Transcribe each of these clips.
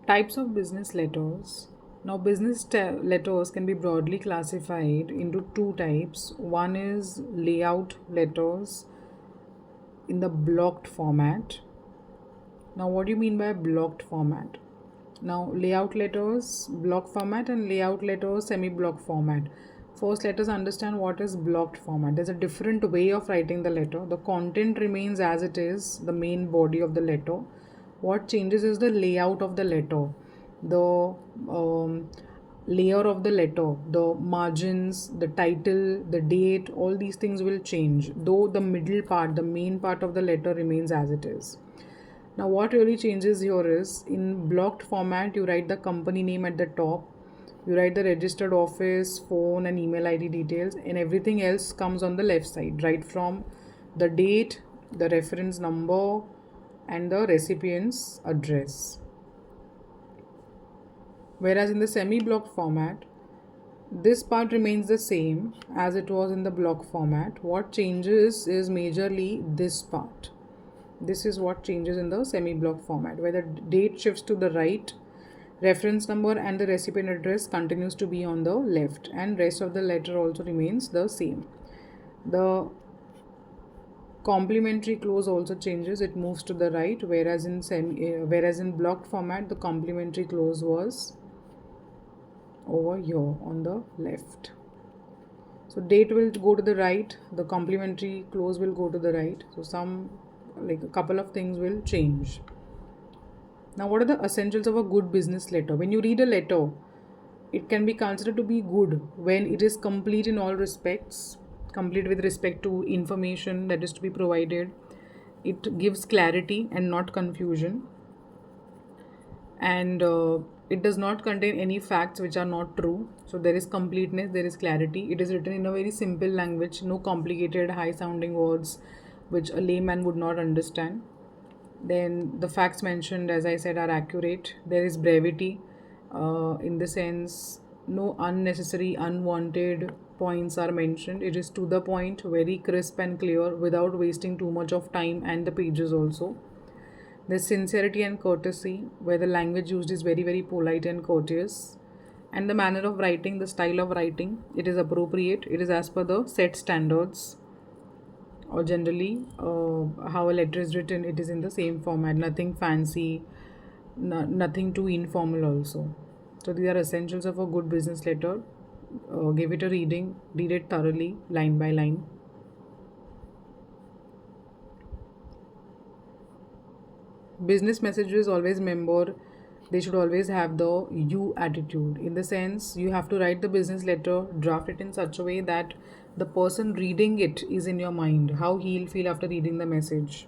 Types of business letters. Now, letters can be broadly classified into two types. One is layout letters in the blocked format. Now, what do you mean by blocked format? Now, layout letters, block format, and layout letters, semi-block format. First, let us understand what is blocked format. There's a different way of writing the letter. The content remains as it is, the main body of the letter. What changes is the layout of the letter, the layer of the letter, the margins, the title, the date, all these things will change, though the middle part, the main part of the letter remains as it is. Now, what really changes here is in blocked format, you write the company name at the top, you write the registered office, phone, and email ID details, and everything else comes on the left side, right from the date, the reference number, and the recipient's address. Whereas in the semi-block format, this part remains the same as it was in the block format. What changes is majorly this part. This is what changes in the semi-block format, where the date shifts to the right, reference number and the recipient address continues to be on the left, and rest of the letter also remains the same. The complementary clause also changes, it moves to the right, whereas in blocked format the complementary clause was over here on the left. So date will go to the right, the complementary clause will go to the right, so a couple of things will change. Now, what are the essentials of a good business letter? When you read a letter, it can be considered to be good when it is complete in all respects, complete with respect to information that is to be provided. It gives clarity and not confusion, and it does not contain any facts which are not true. So there is completeness, there is clarity. It is written in a very simple language, no complicated high sounding words which a layman would not understand. Then the facts mentioned, as I said, are accurate. There is brevity, in the sense no unnecessary unwanted points are mentioned. It is to the point, very crisp and clear, without wasting too much of time and the pages also. There's sincerity and courtesy, where the language used is very, very polite and courteous. And the manner of writing, the style of writing, it is appropriate. It is as per the set standards, or generally how a letter is written, it is in the same format, nothing fancy, nothing too informal also. So these are essentials of a good business letter. Give it a reading, read it thoroughly, line by line. Business messages, always remember, they should always have the you attitude, in the sense you have to write the business letter, draft it in such a way that the person reading it is in your mind, how he'll feel after reading the message.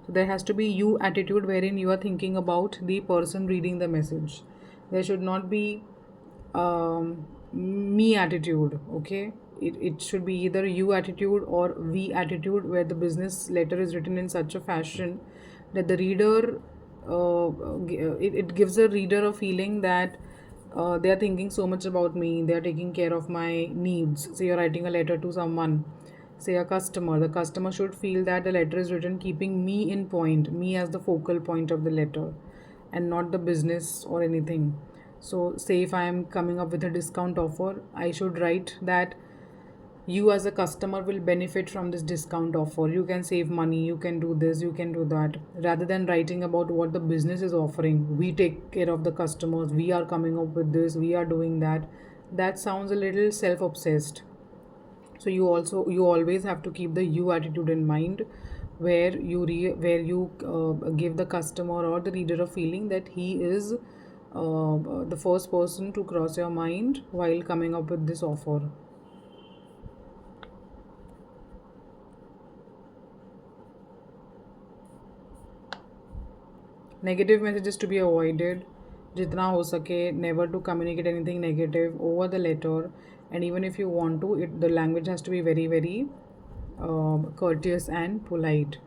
So there has to be you attitude, wherein you are thinking about the person reading the message. There should not be me attitude, okay? It should be either you attitude or we attitude, where the business letter is written in such a fashion that the reader, it gives the reader a feeling that they are thinking so much about me, they are taking care of my needs. Say you're writing a letter to someone, say a customer, the customer should feel that the letter is written keeping me in point, me as the focal point of the letter, and not the business or anything. So say if I am coming up with a discount offer, I should write that you as a customer will benefit from this discount offer, you can save money, you can do this, you can do that, rather than writing about what the business is offering. We take care of the customers, we are coming up with this, we are doing that. That sounds a little self-obsessed. So you always have to keep the you attitude in mind, where you give the customer or the reader a feeling that he is the first person to cross your mind while coming up with this offer. Negative messages to be avoided. Jitna ho sake, never to communicate anything negative over the letter. And even if you want to, the language has to be very, very courteous and polite.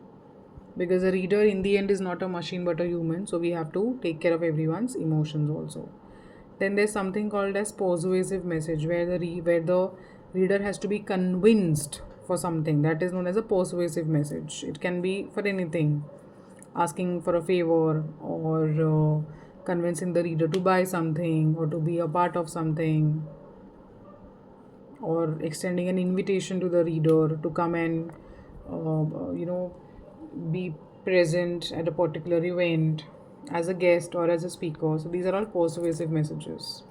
Because the reader in the end is not a machine but a human. So we have to take care of everyone's emotions also. Then there's something called as persuasive message, where the reader has to be convinced for something. That is known as a persuasive message. It can be for anything, asking for a favor, or convincing the reader to buy something or to be a part of something, or extending an invitation to the reader to come and be present at a particular event as a guest or as a speaker. So these are all persuasive messages.